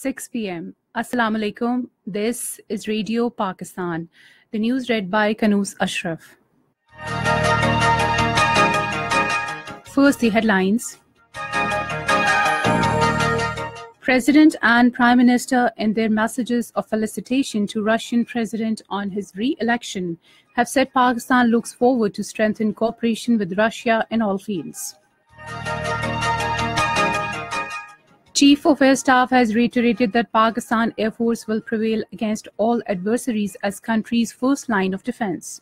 6 p.m. Assalamu alaikum. This is Radio Pakistan. The news read by Kanuz Ashraf. First, the headlines. President and Prime Minister, in their messages of felicitation to Russian President on his re-election, have said Pakistan looks forward to strengthen cooperation with Russia in all fields. Chief of Air Staff has reiterated that Pakistan Air Force will prevail against all adversaries as country's first line of defense.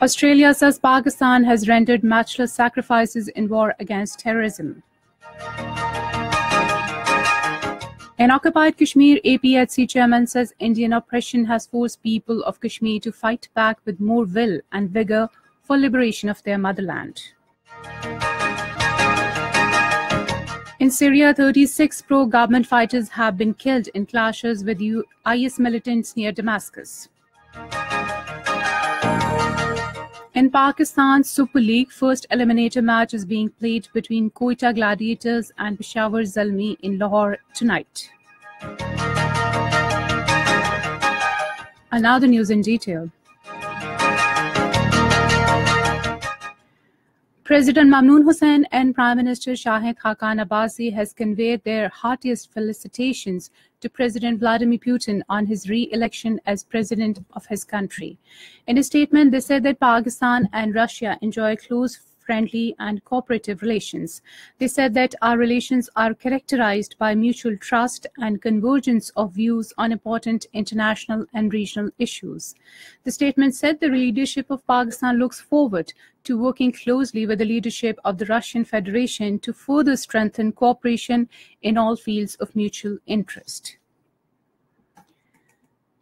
Australia says Pakistan has rendered matchless sacrifices in war against terrorism. In occupied Kashmir, APHC chairman says Indian oppression has forced people of Kashmir to fight back with more will and vigor for liberation of their motherland. In Syria, 36 pro-government fighters have been killed in clashes with IS militants near Damascus. In Pakistan's Super League, first eliminator match is being played between Quetta Gladiators and Peshawar Zalmi in Lahore tonight. And now the news in detail. President Mamnoon Hussain and Prime Minister Shahid Khaqan Abbasi has conveyed their heartiest felicitations to President Vladimir Putin on his re-election as president of his country. In a statement, they said that Pakistan and Russia enjoy close, friendly and cooperative relations. They said that our relations are characterized by mutual trust and convergence of views on important international and regional issues. The statement said the leadership of Pakistan looks forward to working closely with the leadership of the Russian Federation to further strengthen cooperation in all fields of mutual interest.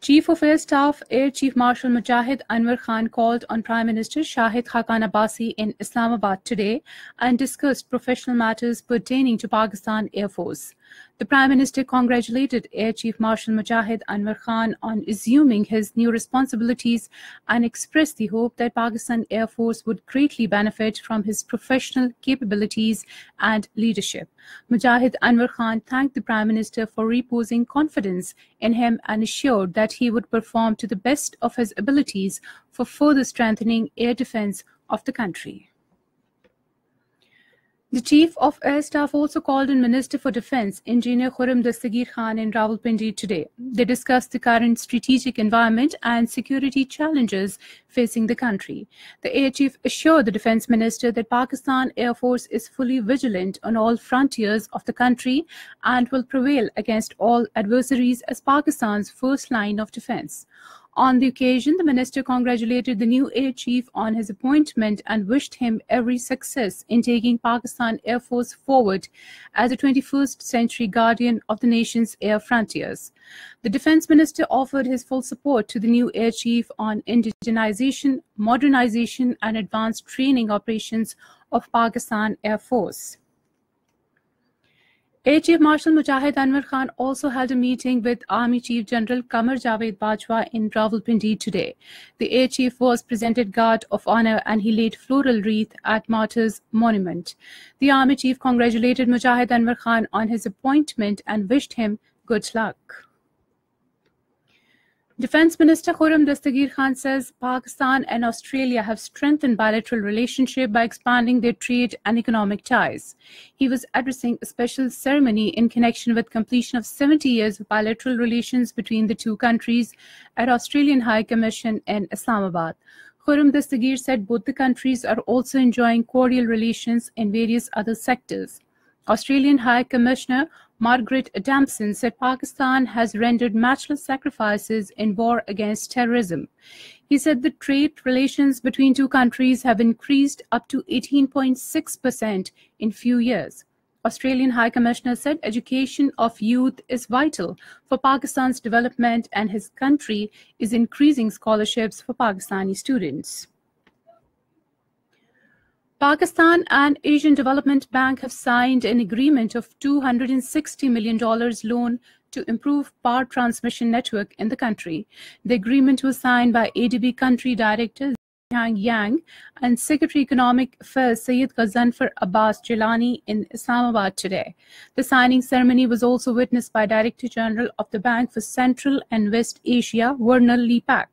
Chief of Air Staff Air Chief Marshal Mujahid Anwar Khan called on Prime Minister Shahid Khaqan Abbasi in Islamabad today and discussed professional matters pertaining to Pakistan Air Force. The Prime Minister congratulated Air Chief Marshal Mujahid Anwar Khan on assuming his new responsibilities and expressed the hope that Pakistan Air Force would greatly benefit from his professional capabilities and leadership. Mujahid Anwar Khan thanked the Prime Minister for reposing confidence in him and assured that he would perform to the best of his abilities for further strengthening air defense of the country. The Chief of Air Staff also called on Minister for Defence, Engineer Khurram Dastagir Khan in Rawalpindi today. They discussed the current strategic environment and security challenges facing the country. The Air Chief assured the Defence Minister that Pakistan Air Force is fully vigilant on all frontiers of the country and will prevail against all adversaries as Pakistan's first line of defence. On the occasion, the minister congratulated the new Air Chief on his appointment and wished him every success in taking Pakistan Air Force forward as a 21st century guardian of the nation's air frontiers. The Defence Minister offered his full support to the new Air Chief on indigenization, modernization and advanced training operations of Pakistan Air Force. Air Chief Marshal Mujahid Anwar Khan also held a meeting with Army Chief General Qamar Javed Bajwa in Rawalpindi today. The Air Chief was presented Guard of Honor and he laid floral wreath at Martyrs Monument. The Army Chief congratulated Mujahid Anwar Khan on his appointment and wished him good luck. Defence Minister Khurram Dastagir Khan says Pakistan and Australia have strengthened bilateral relationship by expanding their trade and economic ties. He was addressing a special ceremony in connection with completion of 70 years of bilateral relations between the two countries at Australian High Commission in Islamabad. Khurram Dastagir said both the countries are also enjoying cordial relations in various other sectors. Australian High Commissioner Margaret Adamson said Pakistan has rendered matchless sacrifices in war against terrorism. He said the trade relations between two countries have increased up to 18.6% in few years. Australian High Commissioner said education of youth is vital for Pakistan's development and his country is increasing scholarships for Pakistani students. Pakistan and Asian Development Bank have signed an agreement of $260 million loan to improve power transmission network in the country. The agreement was signed by ADB Country Director Yang and Secretary Economic Affairs Syed Ghazanfar Abbas Jilani in Islamabad today. The signing ceremony was also witnessed by Director General of the Bank for Central and West Asia, Werner Lipak.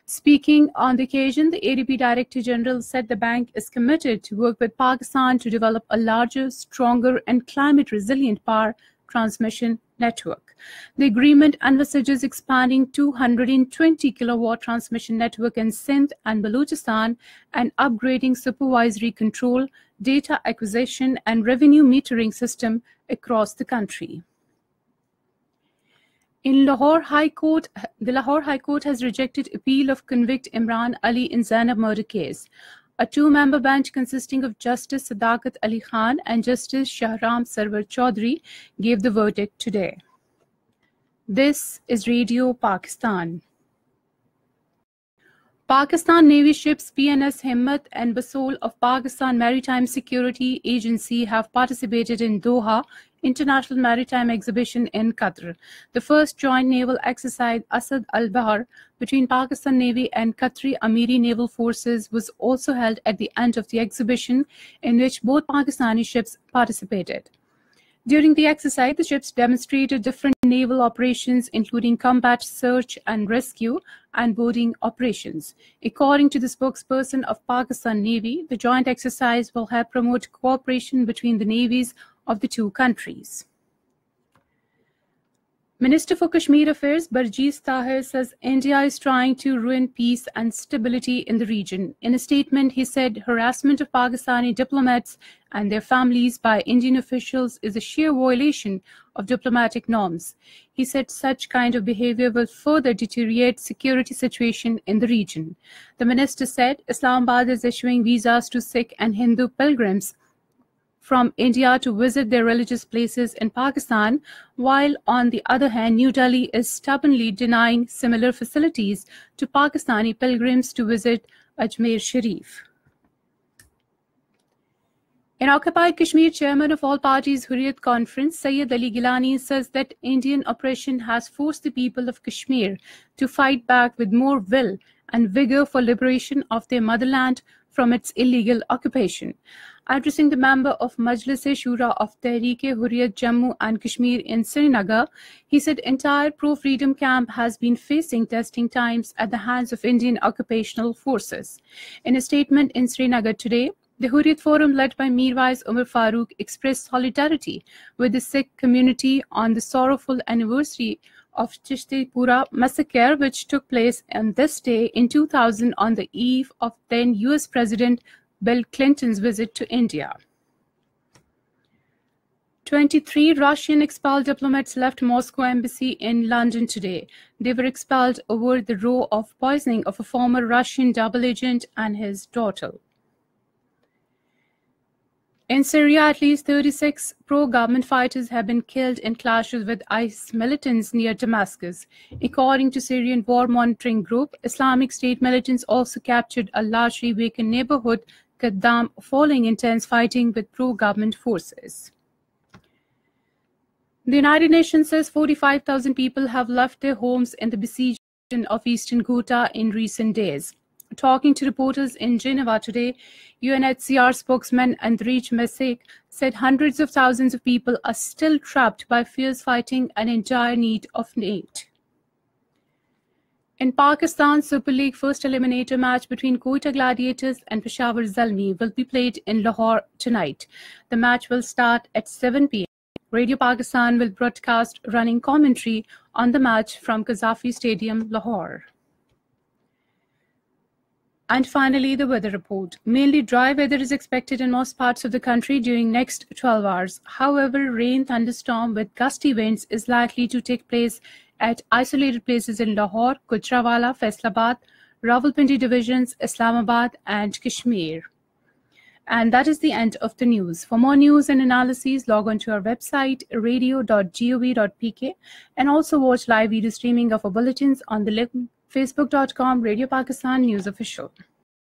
Speaking on the occasion, the ADB Director General said the bank is committed to work with Pakistan to develop a larger, stronger, and climate-resilient power transmission network. The agreement envisages expanding 220 kilowatt transmission network in Sindh and Balochistan and upgrading supervisory control, data acquisition, and revenue metering system across the country. In Lahore High Court, the Lahore High Court has rejected appeal of convict Imran Ali in Zainab murder case. A two-member bench consisting of Justice Sadakat Ali Khan and Justice Shahram Sarwar Chaudhry gave the verdict today. This is Radio Pakistan. Pakistan Navy ships PNS Himmat and Basol of Pakistan Maritime Security Agency have participated in Doha International Maritime Exhibition in Qatar. The first joint naval exercise, Asad al-Bahr, between Pakistan Navy and Qatari Amiri Naval Forces was also held at the end of the exhibition, in which both Pakistani ships participated. During the exercise, the ships demonstrated different naval operations, including combat search and rescue and boarding operations. According to the spokesperson of Pakistan Navy, the joint exercise will help promote cooperation between the navies of the two countries. Minister for Kashmir Affairs Barjees Tahir says India is trying to ruin peace and stability in the region. In a statement, he said harassment of Pakistani diplomats and their families by Indian officials is a sheer violation of diplomatic norms. He said such kind of behavior will further deteriorate security situation in the region. The minister said Islamabad is issuing visas to Sikh and Hindu pilgrims from India to visit their religious places in Pakistan, while on the other hand, New Delhi is stubbornly denying similar facilities to Pakistani pilgrims to visit Ajmer Sharif. In occupied Kashmir, chairman of All Parties Hurriyat Conference, Syed Ali Gilani, says that Indian oppression has forced the people of Kashmir to fight back with more will and vigor for liberation of their motherland from its illegal occupation. Addressing the member of Majlis-e-Shura of Tehreek-e-Hurriyat Jammu and Kashmir in Srinagar, he said entire pro-freedom camp has been facing testing times at the hands of Indian occupational forces. In a statement in Srinagar today, the Hurriyat Forum led by Mirwais Umar Farooq expressed solidarity with the Sikh community on the sorrowful anniversary of Chishtipura massacre, which took place on this day in 2000 on the eve of then US President Bill Clinton's visit to India. 23 Russian expelled diplomats left Moscow embassy in London today. They were expelled over the row of poisoning of a former Russian double agent and his daughter. In Syria, at least 36 pro-government fighters have been killed in clashes with ISIS militants near Damascus. According to Syrian War Monitoring Group, Islamic State militants also captured a largely vacant neighborhood, Qaddam, following intense fighting with pro-government forces. The United Nations says 45,000 people have left their homes in the besieged region of eastern Ghouta in recent days. Talking to reporters in Geneva today, UNHCR spokesman Andrej Mesek said hundreds of thousands of people are still trapped by fierce fighting and in dire need of aid. In Pakistan, Super League first eliminator match between Quetta Gladiators and Peshawar Zalmi will be played in Lahore tonight. The match will start at 7 p.m. Radio Pakistan will broadcast running commentary on the match from Qazafi Stadium, Lahore. And finally, the weather report. Mainly dry weather is expected in most parts of the country during next 12 hours. However, rain, thunderstorm with gusty winds is likely to take place at isolated places in Lahore, Gujranwala, Faisalabad, Rawalpindi divisions, Islamabad, and Kashmir. And that is the end of the news. For more news and analyses, log on to our website, radio.gov.pk, and also watch live video streaming of our bulletins on the link facebook.com Radio Pakistan News Official.